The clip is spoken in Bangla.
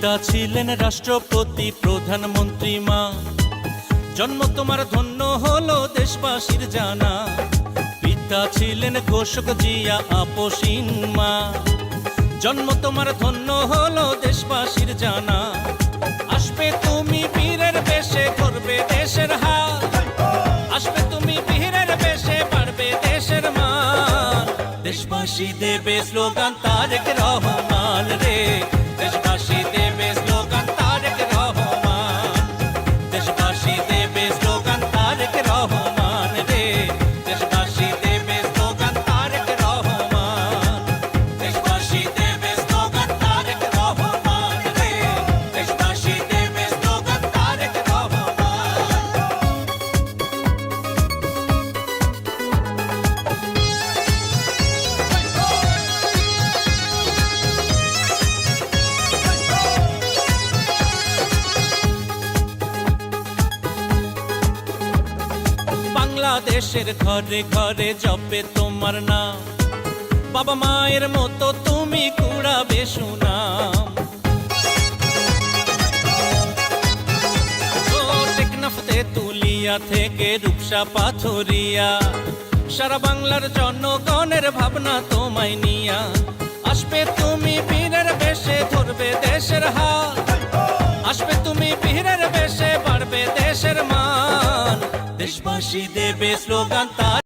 পিতা ছিলেন রাষ্ট্রপতি প্রধানমন্ত্রী মা, জন্ম তোমার ধন্য হলো দেশবাসীর জানা। পিতা ছিলেন ঘোষক জিয়া আপসীন মা, জন্ম তোমার ধন্য হলো দেশবাসীর জানা। আসবে তুমি বীরের বেশে করবে দেশের হাল, আসবে তুমি বীরের বেশে পারবে দেশের মান। দেশবাসী দেবে স্লোগান তারেক রহমান রে, দেশবাসী দেবে স্লোগান তারেক রহমান, দেশবাসী দেবে স্লোগান তারেক রহমান রে, দেশবাসী দেবে স্লোগান তারেক রহমান, দেশবাসী দেবে স্লোগান তারেক রহমান রে, দেশবাসী দেবে স্লোগান তারেক রহমান। বাংলাদেশের ঘরে ঘরে জপে তোমার নাম, বাবা মায়ের মতো তুমি কুড়াবে সুনাম। ও টেকনাফতে তুলিয়া থেকে রূপসা পাথরিয়া, সারা বাংলার জনগণের ভাবনা তোমায় নিয়া। আসবে তুমি বীরের বেশে ধরবে দেশের হাল, আসবে তুমি বীরের বেশে বাড়বে দেশের মান। দেশবাসী দেবে স্লোগান তার